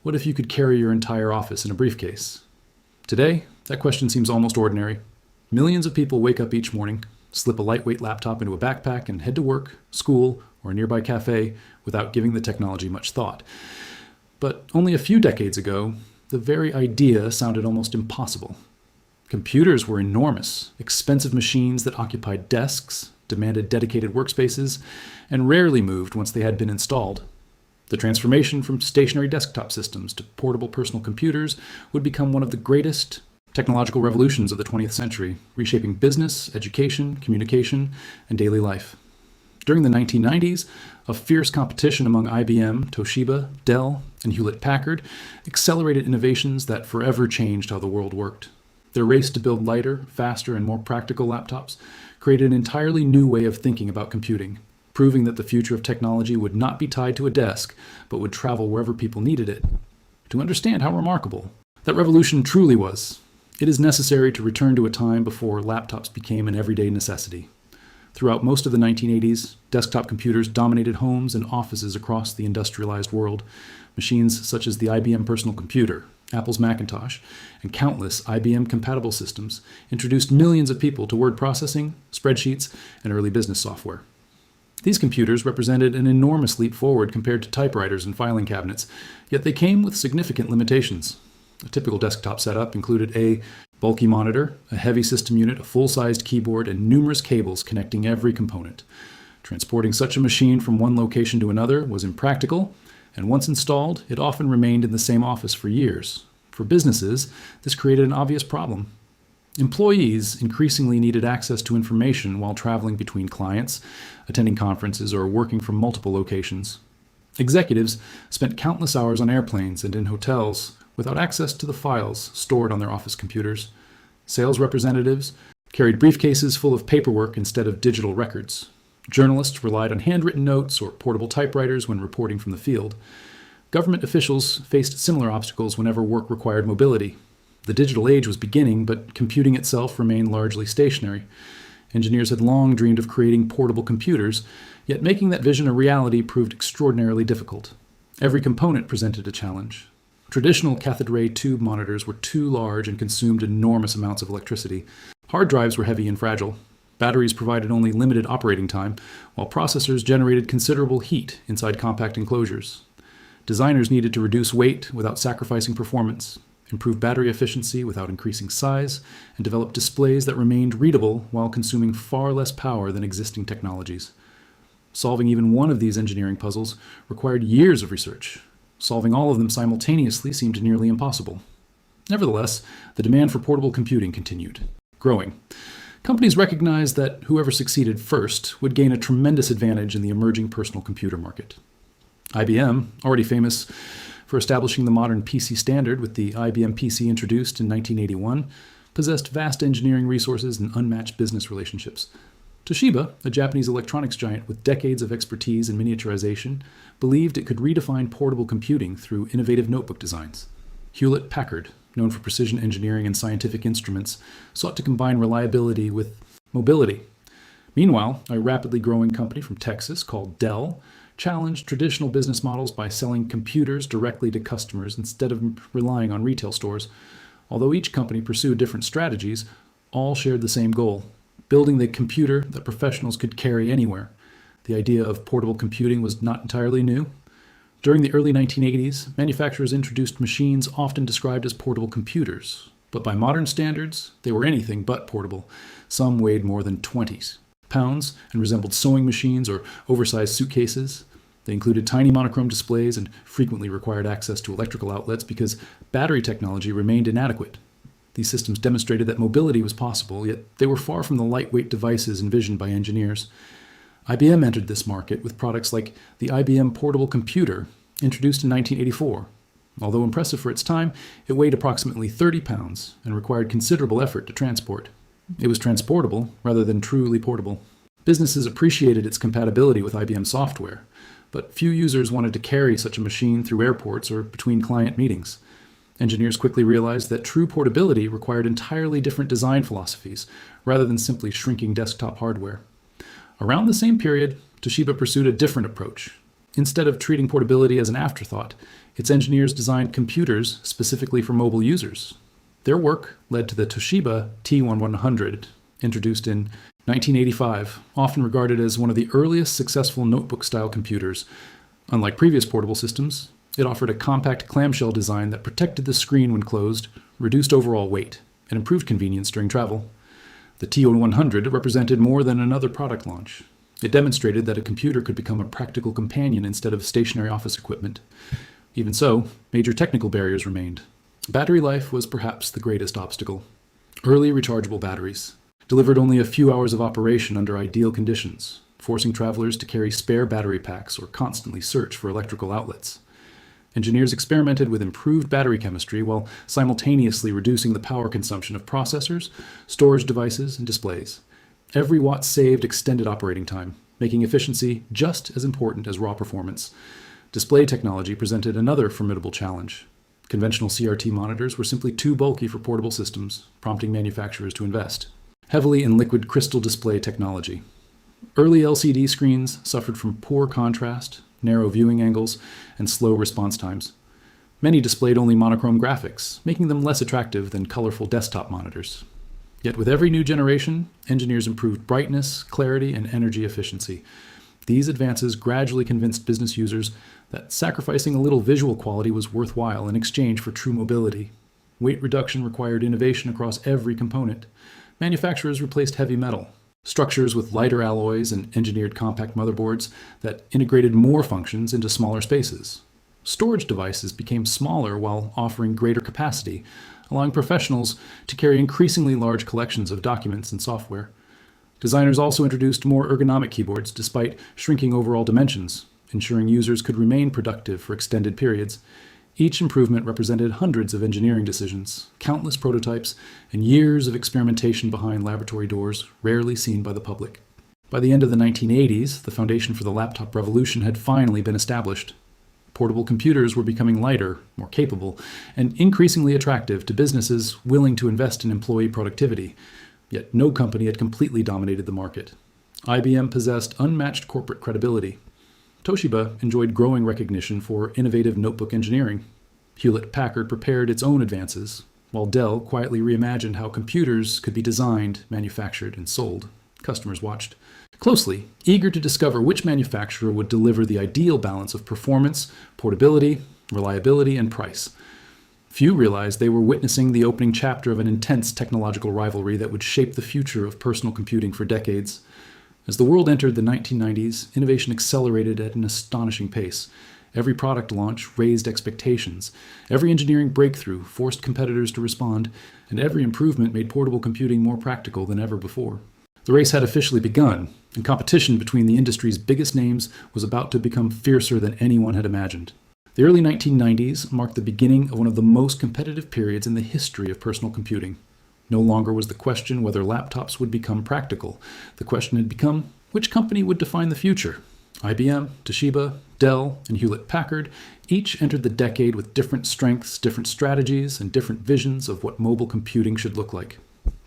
What if you could carry your entire office in a briefcase? Today, that question seems almost ordinary. Millions of people wake up each morning, slip a lightweight laptop into a backpack, and head to work, school, or a nearby cafe without giving the technology much thought. But only a few decades ago, the very idea sounded almost impossible. Computers were enormous, expensive machines that occupied desks, demanded dedicated workspaces, and rarely moved once they had been installed. The transformation from stationary desktop systems to portable personal computers would become one of the greatest technological revolutions of the 20th century, reshaping business, education, communication, and daily life. During the 1990s, a fierce competition among IBM, Toshiba, Dell, and Hewlett-Packard accelerated innovations that forever changed how the world worked. Their race to build lighter, faster, and more practical laptops created an entirely new way of thinking about computing, proving that the future of technology would not be tied to a desk, but would travel wherever people needed it. To understand how remarkable that revolution truly was, it is necessary to return to a time before laptops became an everyday necessity. Throughout most of the 1980s, desktop computers dominated homes and offices across the industrialized world. Machines such as the IBM personal computer, Apple's Macintosh, and countless IBM-compatible systems introduced millions of people to word processing, spreadsheets, and early business software. These computers represented an enormous leap forward compared to typewriters and filing cabinets, yet they came with significant limitations. A typical desktop setup included a bulky monitor, a heavy system unit, a full-sized keyboard, and numerous cables connecting every component. Transporting such a machine from one location to another was impractical, and once installed, it often remained in the same office for years. For businesses, this created an obvious problem. Employees increasingly needed access to information while traveling between clients, attending conferences, or working from multiple locations. Executives spent countless hours on airplanes and in hotels without access to the files stored on their office computers. Sales representatives carried briefcases full of paperwork instead of digital records. Journalists relied on handwritten notes or portable typewriters when reporting from the field. Government officials faced similar obstacles whenever work required mobility. The digital age was beginning, but computing itself remained largely stationary. Engineers had long dreamed of creating portable computers, yet making that vision a reality proved extraordinarily difficult. Every component presented a challenge. Traditional cathode ray tube monitors were too large and consumed enormous amounts of electricity. Hard drives were heavy and fragile. Batteries provided only limited operating time, while processors generated considerable heat inside compact enclosures. Designers needed to reduce weight without sacrificing performance, improve battery efficiency without increasing size, and develop displays that remained readable while consuming far less power than existing technologies. Solving even one of these engineering puzzles required years of research. Solving all of them simultaneously seemed nearly impossible. Nevertheless, the demand for portable computing continued, growing. Companies recognized that whoever succeeded first would gain a tremendous advantage in the emerging personal computer market. IBM, already famous for establishing the modern PC standard with the IBM PC introduced in 1981, possessed vast engineering resources and unmatched business relationships. Toshiba, a Japanese electronics giant with decades of expertise in miniaturization, believed it could redefine portable computing through innovative notebook designs. Hewlett-Packard, known for precision engineering and scientific instruments, sought to combine reliability with mobility. Meanwhile, a rapidly growing company from Texas called Dell challenged traditional business models by selling computers directly to customers instead of relying on retail stores. Although each company pursued different strategies, all shared the same goal: building the computer that professionals could carry anywhere. The idea of portable computing was not entirely new. During the early 1980s, manufacturers introduced machines often described as portable computers, but by modern standards, they were anything but portable. Some weighed more than 20 pounds and resembled sewing machines or oversized suitcases. They included tiny monochrome displays and frequently required access to electrical outlets because battery technology remained inadequate. These systems demonstrated that mobility was possible, yet they were far from the lightweight devices envisioned by engineers. IBM entered this market with products like the IBM Portable Computer, introduced in 1984. Although impressive for its time, it weighed approximately 30 pounds and required considerable effort to transport. It was transportable rather than truly portable. Businesses appreciated its compatibility with IBM software, but few users wanted to carry such a machine through airports or between client meetings. Engineers quickly realized that true portability required entirely different design philosophies, rather than simply shrinking desktop hardware. Around the same period, Toshiba pursued a different approach. Instead of treating portability as an afterthought, Its engineers designed computers specifically for mobile users. Their work led to the Toshiba T1100, introduced in 1985, often regarded as one of the earliest successful notebook-style computers. Unlike previous portable systems, it offered a compact clamshell design that protected the screen when closed, reduced overall weight, and improved convenience during travel. The T1100 represented more than another product launch. It demonstrated that a computer could become a practical companion instead of stationary office equipment. Even so, major technical barriers remained. Battery life was perhaps the greatest obstacle. Early rechargeable batteries delivered only a few hours of operation under ideal conditions, forcing travelers to carry spare battery packs or constantly search for electrical outlets. Engineers experimented with improved battery chemistry while simultaneously reducing the power consumption of processors, storage devices, and displays. Every watt saved extended operating time, making efficiency just as important as raw performance. Display technology presented another formidable challenge. Conventional CRT monitors were simply too bulky for portable systems, prompting manufacturers to invest heavily in liquid crystal display technology. Early LCD screens suffered from poor contrast, narrow viewing angles, and slow response times. Many displayed only monochrome graphics, making them less attractive than colorful desktop monitors. Yet with every new generation, engineers improved brightness, clarity, and energy efficiency. These advances gradually convinced business users that sacrificing a little visual quality was worthwhile in exchange for true mobility. Weight reduction required innovation across every component. Manufacturers replaced heavy metal, structures with lighter alloys, and engineered compact motherboards that integrated more functions into smaller spaces. Storage devices became smaller while offering greater capacity, allowing professionals to carry increasingly large collections of documents and software. Designers also introduced more ergonomic keyboards despite shrinking overall dimensions, ensuring users could remain productive for extended periods. Each improvement represented hundreds of engineering decisions, countless prototypes, and years of experimentation behind laboratory doors rarely seen by the public. By the end of the 1980s, the foundation for the laptop revolution had finally been established. Portable computers were becoming lighter, more capable, and increasingly attractive to businesses willing to invest in employee productivity. Yet no company had completely dominated the market. IBM possessed unmatched corporate credibility. Toshiba enjoyed growing recognition for innovative notebook engineering. Hewlett-Packard prepared its own advances, while Dell quietly reimagined how computers could be designed, manufactured, and sold. Customers watched closely, eager to discover which manufacturer would deliver the ideal balance of performance, portability, reliability, and price. Few realized they were witnessing the opening chapter of an intense technological rivalry that would shape the future of personal computing for decades. As the world entered the 1990s, innovation accelerated at an astonishing pace. Every product launch raised expectations. Every engineering breakthrough forced competitors to respond, and every improvement made portable computing more practical than ever before. The race had officially begun, and competition between the industry's biggest names was about to become fiercer than anyone had imagined. The early 1990s marked the beginning of one of the most competitive periods in the history of personal computing. No longer was the question whether laptops would become practical. The question had become, which company would define the future? IBM, Toshiba, Dell, and Hewlett-Packard each entered the decade with different strengths, different strategies, and different visions of what mobile computing should look like.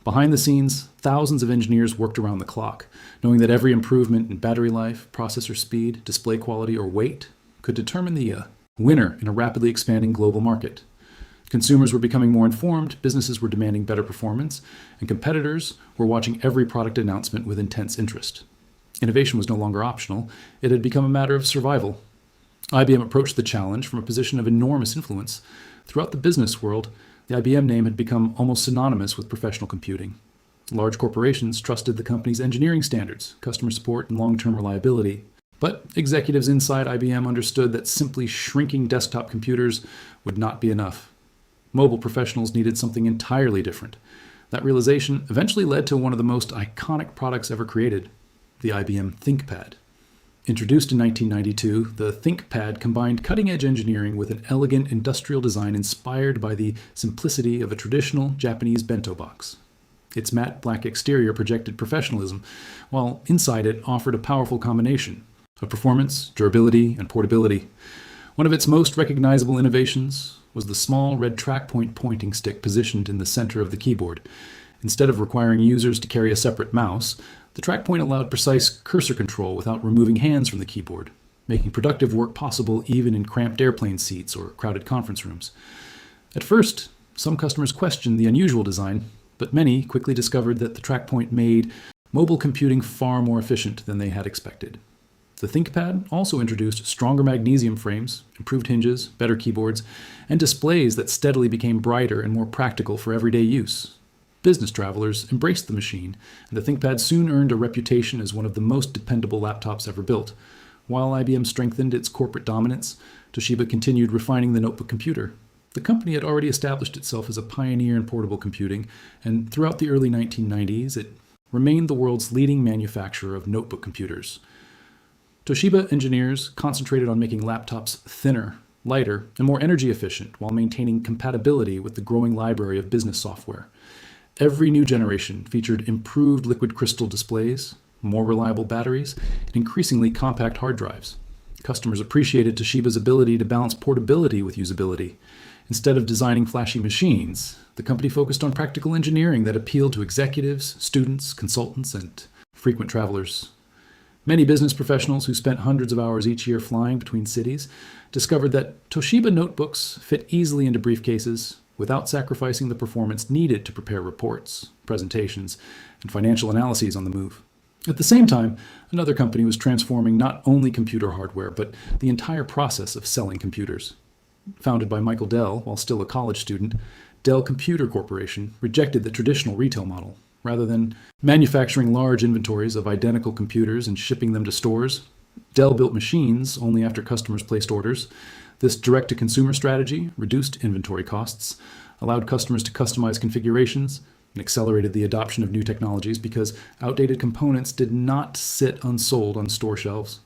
Behind the scenes, thousands of engineers worked around the clock, knowing that every improvement in battery life, processor speed, display quality, or weight could determine the winner in a rapidly expanding global market. Consumers were becoming more informed, businesses were demanding better performance, and competitors were watching every product announcement with intense interest. Innovation was no longer optional, it had become a matter of survival. IBM approached the challenge from a position of enormous influence. Throughout the business world, the IBM name had become almost synonymous with professional computing. Large corporations trusted the company's engineering standards, customer support, and long-term reliability. But executives inside IBM understood that simply shrinking desktop computers would not be enough. Mobile professionals needed something entirely different. That realization eventually led to one of the most iconic products ever created, the IBM ThinkPad. Introduced in 1992, the ThinkPad combined cutting-edge engineering with an elegant industrial design inspired by the simplicity of a traditional Japanese bento box. Its matte black exterior projected professionalism, while inside it offered a powerful combination of performance, durability, and portability. One of its most recognizable innovations was the small red trackpoint pointing stick positioned in the center of the keyboard. Instead of requiring users to carry a separate mouse, the trackpoint allowed precise cursor control without removing hands from the keyboard. making productive work possible even in cramped airplane seats or crowded conference rooms. At first, some customers questioned the unusual design, but many quickly discovered that the TrackPoint made mobile computing far more efficient than they had expected. The ThinkPad also introduced stronger magnesium frames, improved hinges, better keyboards, and displays that steadily became brighter and more practical for everyday use. Business travelers embraced the machine, and the ThinkPad soon earned a reputation as one of the most dependable laptops ever built. While IBM strengthened its corporate dominance, Toshiba continued refining the notebook computer. The company had already established itself as a pioneer in portable computing, and throughout the early 1990s, it remained the world's leading manufacturer of notebook computers. Toshiba engineers concentrated on making laptops thinner, lighter, and more energy efficient while maintaining compatibility with the growing library of business software. Every new generation featured improved liquid crystal displays, more reliable batteries, and increasingly compact hard drives. Customers appreciated Toshiba's ability to balance portability with usability. Instead of designing flashy machines, the company focused on practical engineering that appealed to executives, students, consultants, and frequent travelers. Many business professionals who spent hundreds of hours each year flying between cities discovered that Toshiba notebooks fit easily into briefcases without sacrificing the performance needed to prepare reports, presentations, and financial analyses on the move. At the same time, another company was transforming not only computer hardware, but the entire process of selling computers. Founded by Michael Dell while still a college student, Dell Computer Corporation rejected the traditional retail model. Rather than manufacturing large inventories of identical computers and shipping them to stores, Dell built machines only after customers placed orders. This direct-to-consumer strategy reduced inventory costs, allowed customers to customize configurations, and accelerated the adoption of new technologies because outdated components did not sit unsold on store shelves.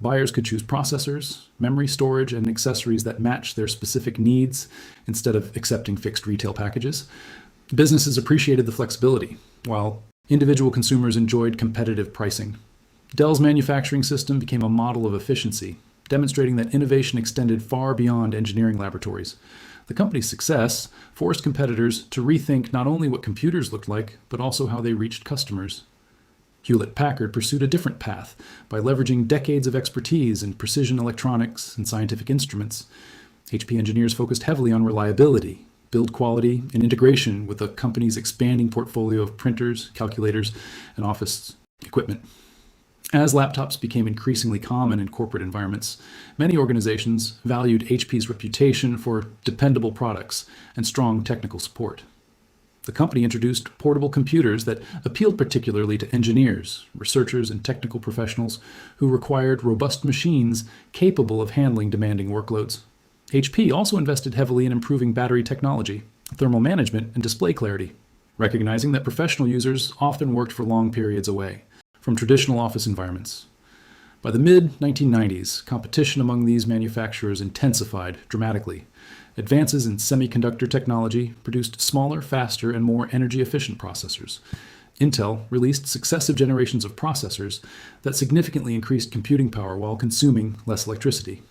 Buyers could choose processors, memory storage, and accessories that matched their specific needs instead of accepting fixed retail packages. Businesses appreciated the flexibility, while individual consumers enjoyed competitive pricing. Dell's manufacturing system became a model of efficiency, demonstrating that innovation extended far beyond engineering laboratories. The company's success forced competitors to rethink not only what computers looked like, but also how they reached customers. Hewlett-Packard pursued a different path by leveraging decades of expertise in precision electronics and scientific instruments. HP engineers focused heavily on reliability, build quality, and integration with the company's expanding portfolio of printers, calculators, and office equipment. As laptops became increasingly common in corporate environments, many organizations valued HP's reputation for dependable products and strong technical support. The company introduced portable computers that appealed particularly to engineers, researchers, and technical professionals who required robust machines capable of handling demanding workloads. HP also invested heavily in improving battery technology, thermal management, and display clarity, recognizing that professional users often worked for long periods away from traditional office environments. By the mid-1990s, competition among these manufacturers intensified dramatically. Advances in semiconductor technology produced smaller, faster, and more energy-efficient processors. Intel released successive generations of processors that significantly increased computing power while consuming less electricity.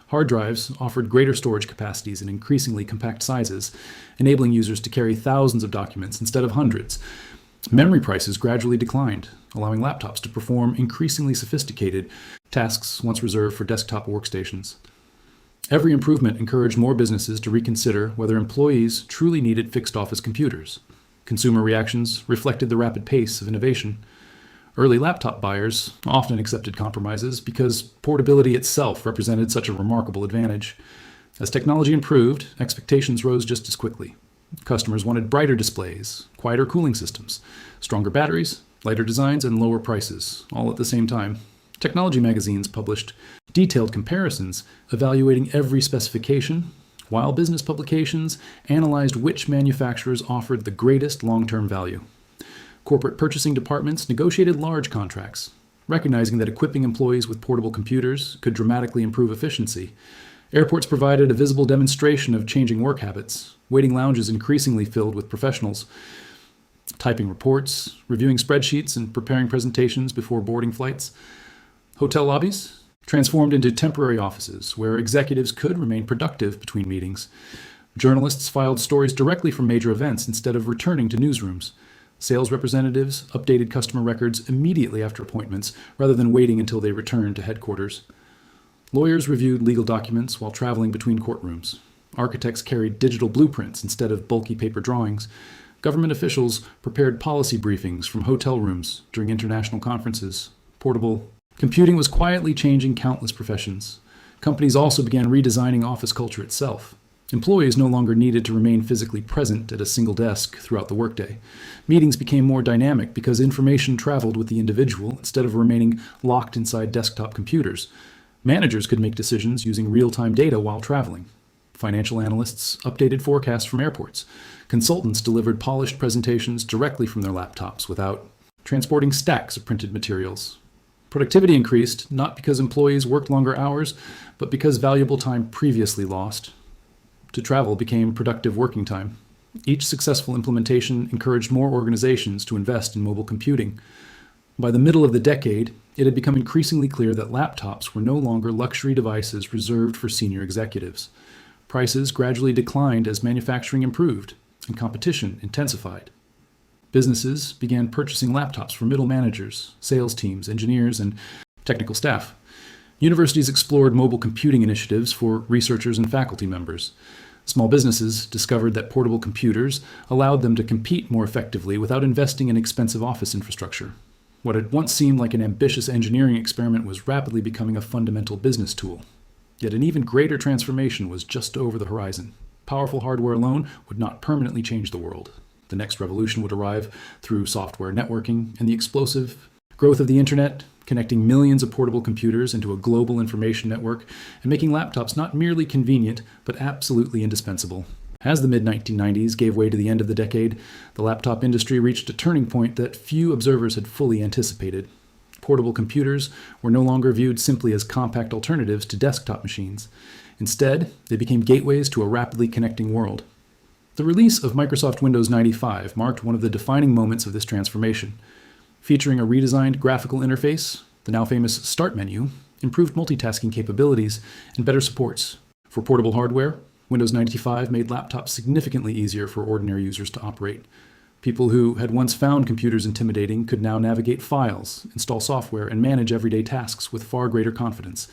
Hard drives offered greater storage capacities in increasingly compact sizes, enabling users to carry thousands of documents instead of hundreds. Memory prices gradually declined, allowing laptops to perform increasingly sophisticated tasks once reserved for desktop workstations. Every improvement encouraged more businesses to reconsider whether employees truly needed fixed office computers. Consumer reactions reflected the rapid pace of innovation. Early laptop buyers often accepted compromises because portability itself represented such a remarkable advantage. As technology improved, expectations rose just as quickly. Customers wanted brighter displays, quieter cooling systems, stronger batteries, lighter designs, and lower prices, all at the same time. Technology magazines published detailed comparisons evaluating every specification, while business publications analyzed which manufacturers offered the greatest long-term value. Corporate purchasing departments negotiated large contracts, recognizing that equipping employees with portable computers could dramatically improve efficiency. Airports provided a visible demonstration of changing work habits, waiting lounges increasingly filled with professionals, typing reports, reviewing spreadsheets, and preparing presentations before boarding flights. Hotel lobbies transformed into temporary offices where executives could remain productive between meetings. Journalists filed stories directly from major events instead of returning to newsrooms. Sales representatives updated customer records immediately after appointments rather than waiting until they returned to headquarters. Lawyers reviewed legal documents while traveling between courtrooms. Architects carried digital blueprints instead of bulky paper drawings. Government officials prepared policy briefings from hotel rooms during international conferences. Portable computing was quietly changing countless professions. Companies also began redesigning office culture itself. Employees no longer needed to remain physically present at a single desk throughout the workday. Meetings became more dynamic because information traveled with the individual instead of remaining locked inside desktop computers. Managers could make decisions using real-time data while traveling. Financial analysts updated forecasts from airports. Consultants delivered polished presentations directly from their laptops without transporting stacks of printed materials. Productivity increased not because employees worked longer hours, but because valuable time previously lost to travel became productive working time. Each successful implementation encouraged more organizations to invest in mobile computing. By the middle of the decade, it had become increasingly clear that laptops were no longer luxury devices reserved for senior executives. Prices gradually declined as manufacturing improved and competition intensified. Businesses began purchasing laptops from middle managers, sales teams, engineers, and technical staff. Universities explored mobile computing initiatives for researchers and faculty members. Small businesses discovered that portable computers allowed them to compete more effectively without investing in expensive office infrastructure. What had once seemed like an ambitious engineering experiment was rapidly becoming a fundamental business tool. Yet an even greater transformation was just over the horizon. Powerful hardware alone would not permanently change the world. The next revolution would arrive through software networking and the explosive growth of the internet, connecting millions of portable computers into a global information network and making laptops not merely convenient, but absolutely indispensable. As the mid-1990s gave way to the end of the decade, the laptop industry reached a turning point that few observers had fully anticipated. Portable computers were no longer viewed simply as compact alternatives to desktop machines. Instead, they became gateways to a rapidly connecting world. The release of Microsoft Windows 95 marked one of the defining moments of this transformation. Featuring a redesigned graphical interface, the now famous Start menu, improved multitasking capabilities, and better supports. For portable hardware, Windows 95 made laptops significantly easier for ordinary users to operate. People who had once found computers intimidating could now navigate files, install software, and manage everyday tasks with far greater confidence.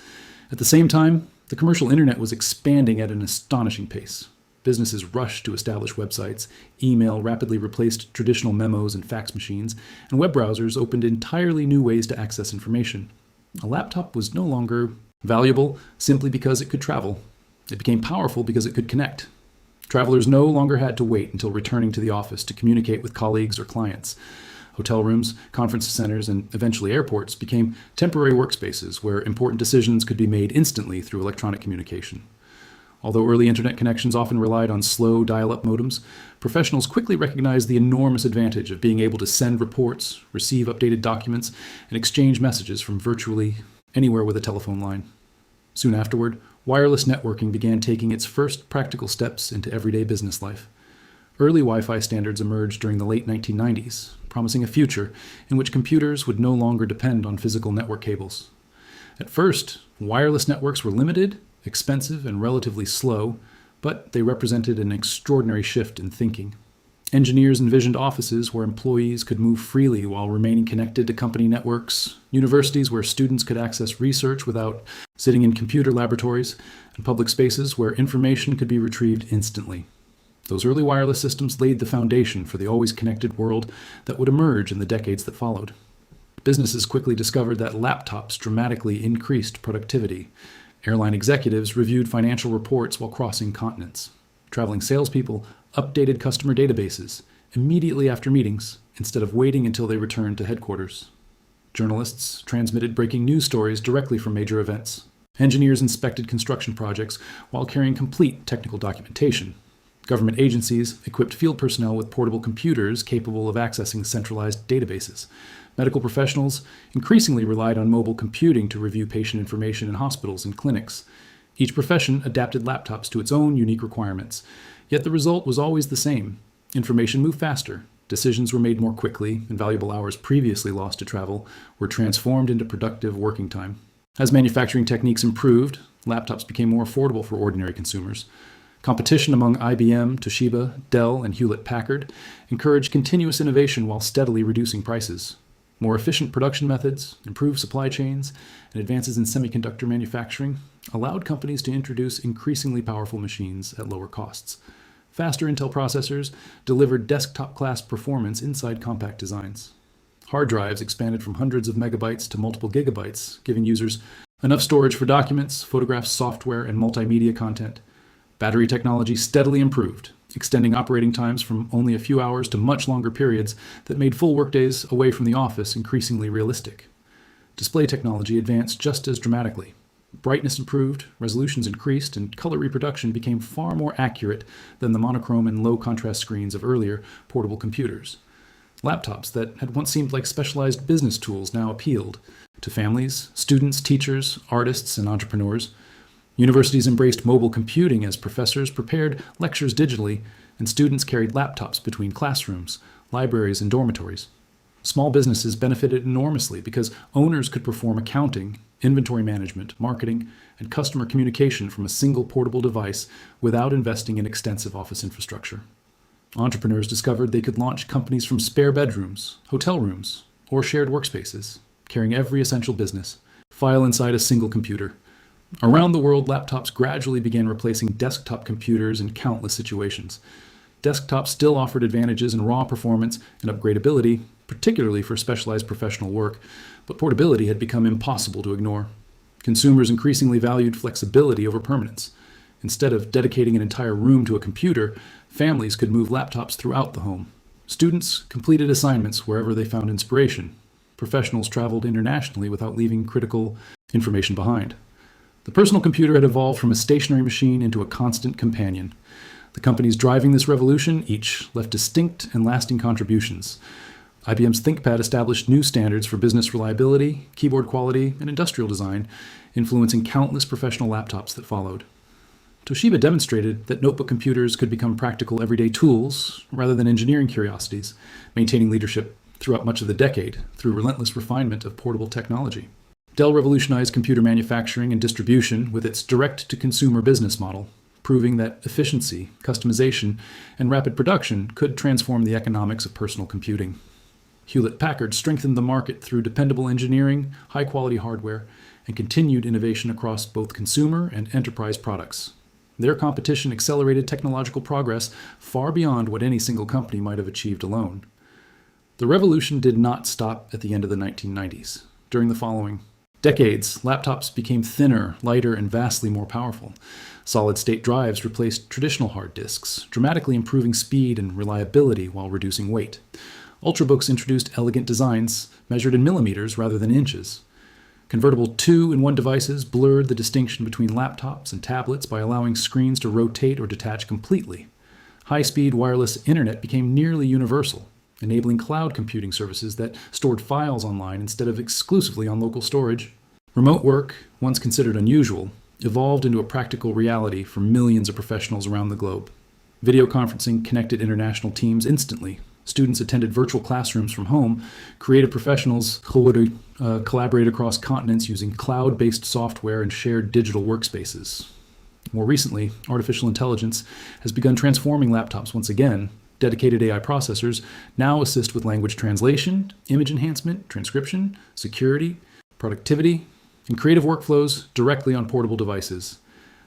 At the same time, the commercial internet was expanding at an astonishing pace. Businesses rushed to establish websites, email rapidly replaced traditional memos and fax machines, and web browsers opened entirely new ways to access information. A laptop was no longer valuable simply because it could travel. It became powerful because it could connect. Travelers no longer had to wait until returning to the office to communicate with colleagues or clients. Hotel rooms, conference centers, and eventually airports became temporary workspaces where important decisions could be made instantly through electronic communication. Although early internet connections often relied on slow dial-up modems, professionals quickly recognized the enormous advantage of being able to send reports, receive updated documents, and exchange messages from virtually anywhere with a telephone line. Soon afterward, wireless networking began taking its first practical steps into everyday business life. Early Wi-Fi standards emerged during the late 1990s, promising a future in which computers would no longer depend on physical network cables. At first, wireless networks were limited, expensive, and relatively slow, but they represented an extraordinary shift in thinking. Engineers envisioned offices where employees could move freely while remaining connected to company networks, universities where students could access research without sitting in computer laboratories, and public spaces where information could be retrieved instantly. Those early wireless systems laid the foundation for the always connected world that would emerge in the decades that followed. Businesses quickly discovered that laptops dramatically increased productivity. Airline executives reviewed financial reports while crossing continents. Traveling salespeople updated customer databases immediately after meetings instead of waiting until they returned to headquarters. Journalists transmitted breaking news stories directly from major events. Engineers inspected construction projects while carrying complete technical documentation. Government agencies equipped field personnel with portable computers capable of accessing centralized databases. Medical professionals increasingly relied on mobile computing to review patient information in hospitals and clinics. Each profession adapted laptops to its own unique requirements, yet the result was always the same. Information moved faster, decisions were made more quickly, and valuable hours previously lost to travel were transformed into productive working time. As manufacturing techniques improved, laptops became more affordable for ordinary consumers. Competition among IBM, Toshiba, Dell, and Hewlett-Packard encouraged continuous innovation while steadily reducing prices. More efficient production methods, improved supply chains, and advances in semiconductor manufacturing allowed companies to introduce increasingly powerful machines at lower costs. Faster Intel processors delivered desktop-class performance inside compact designs. Hard drives expanded from hundreds of megabytes to multiple gigabytes, giving users enough storage for documents, photographs, software, and multimedia content. Battery technology steadily improved, extending operating times from only a few hours to much longer periods that made full workdays away from the office increasingly realistic. Display technology advanced just as dramatically. Brightness improved, resolutions increased, and color reproduction became far more accurate than the monochrome and low-contrast screens of earlier portable computers. Laptops that had once seemed like specialized business tools now appealed to families, students, teachers, artists, and entrepreneurs. Universities embraced mobile computing as professors prepared lectures digitally, and students carried laptops between classrooms, libraries, and dormitories. Small businesses benefited enormously because owners could perform accounting, inventory management, marketing, and customer communication from a single portable device without investing in extensive office infrastructure. Entrepreneurs discovered they could launch companies from spare bedrooms, hotel rooms, or shared workspaces, carrying every essential business file inside a single computer. Around the world, laptops gradually began replacing desktop computers in countless situations. Desktops still offered advantages in raw performance and upgradability, particularly for specialized professional work, but portability had become impossible to ignore. Consumers increasingly valued flexibility over permanence. Instead of dedicating an entire room to a computer, families could move laptops throughout the home. Students completed assignments wherever they found inspiration. Professionals traveled internationally without leaving critical information behind. The personal computer had evolved from a stationary machine into a constant companion. The companies driving this revolution each left distinct and lasting contributions. IBM's ThinkPad established new standards for business reliability, keyboard quality, and industrial design, influencing countless professional laptops that followed. Toshiba demonstrated that notebook computers could become practical everyday tools rather than engineering curiosities, maintaining leadership throughout much of the decade through relentless refinement of portable technology. Dell revolutionized computer manufacturing and distribution with its direct-to-consumer business model, proving that efficiency, customization, and rapid production could transform the economics of personal computing. Hewlett-Packard strengthened the market through dependable engineering, high-quality hardware, and continued innovation across both consumer and enterprise products. Their competition accelerated technological progress far beyond what any single company might have achieved alone. The revolution did not stop at the end of the 1990s. During the following decades, laptops became thinner, lighter, and vastly more powerful. Solid-state drives replaced traditional hard disks, dramatically improving speed and reliability while reducing weight. Ultrabooks introduced elegant designs measured in millimeters rather than inches. Convertible 2-in-1 devices blurred the distinction between laptops and tablets by allowing screens to rotate or detach completely. High-speed wireless internet became nearly universal, enabling cloud computing services that stored files online instead of exclusively on local storage. Remote work, once considered unusual, evolved into a practical reality for millions of professionals around the globe. Video conferencing connected international teams instantly. Students attended virtual classrooms from home. Creative professionals collaborated across continents using cloud-based software and shared digital workspaces. More recently, artificial intelligence has begun transforming laptops once again. Dedicated AI processors now assist with language translation, image enhancement, transcription, security, productivity, and creative workflows directly on portable devices.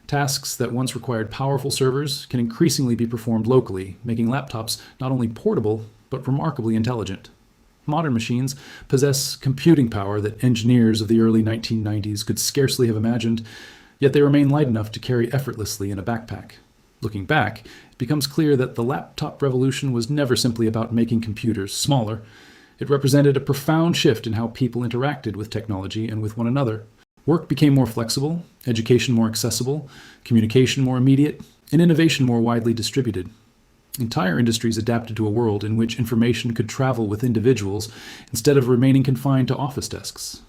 Tasks that once required powerful servers can increasingly be performed locally, making laptops not only portable, but remarkably intelligent. Modern machines possess computing power that engineers of the early 1990s could scarcely have imagined, yet they remain light enough to carry effortlessly in a backpack. Looking back, it becomes clear that the laptop revolution was never simply about making computers smaller. It represented a profound shift in how people interacted with technology and with one another. Work became more flexible, education more accessible, communication more immediate, and innovation more widely distributed. Entire industries adapted to a world in which information could travel with individuals instead of remaining confined to office desks.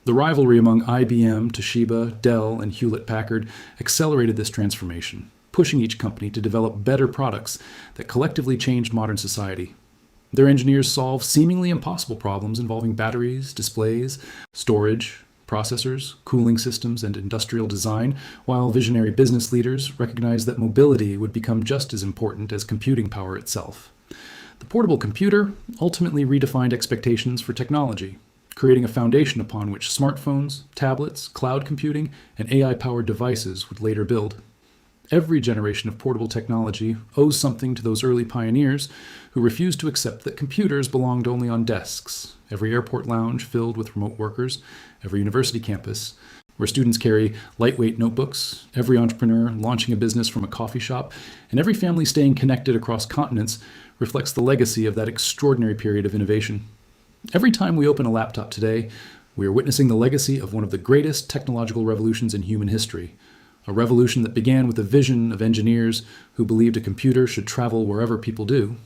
The rivalry among IBM, Toshiba, Dell, and Hewlett-Packard accelerated this transformation, pushing each company to develop better products that collectively changed modern society. Their engineers solved seemingly impossible problems involving batteries, displays, storage, processors, cooling systems, and industrial design, while visionary business leaders recognized that mobility would become just as important as computing power itself. The portable computer ultimately redefined expectations for technology. creating a foundation upon which smartphones, tablets, cloud computing, and AI-powered devices would later build. Every generation of portable technology owes something to those early pioneers who refused to accept that computers belonged only on desks. Every airport lounge filled with remote workers, every university campus where students carry lightweight notebooks, every entrepreneur launching a business from a coffee shop, and every family staying connected across continents reflects the legacy of that extraordinary period of innovation. Every time we open a laptop today, we are witnessing the legacy of one of the greatest technological revolutions in human history. A revolution that began with a vision of engineers who believed a computer should travel wherever people do,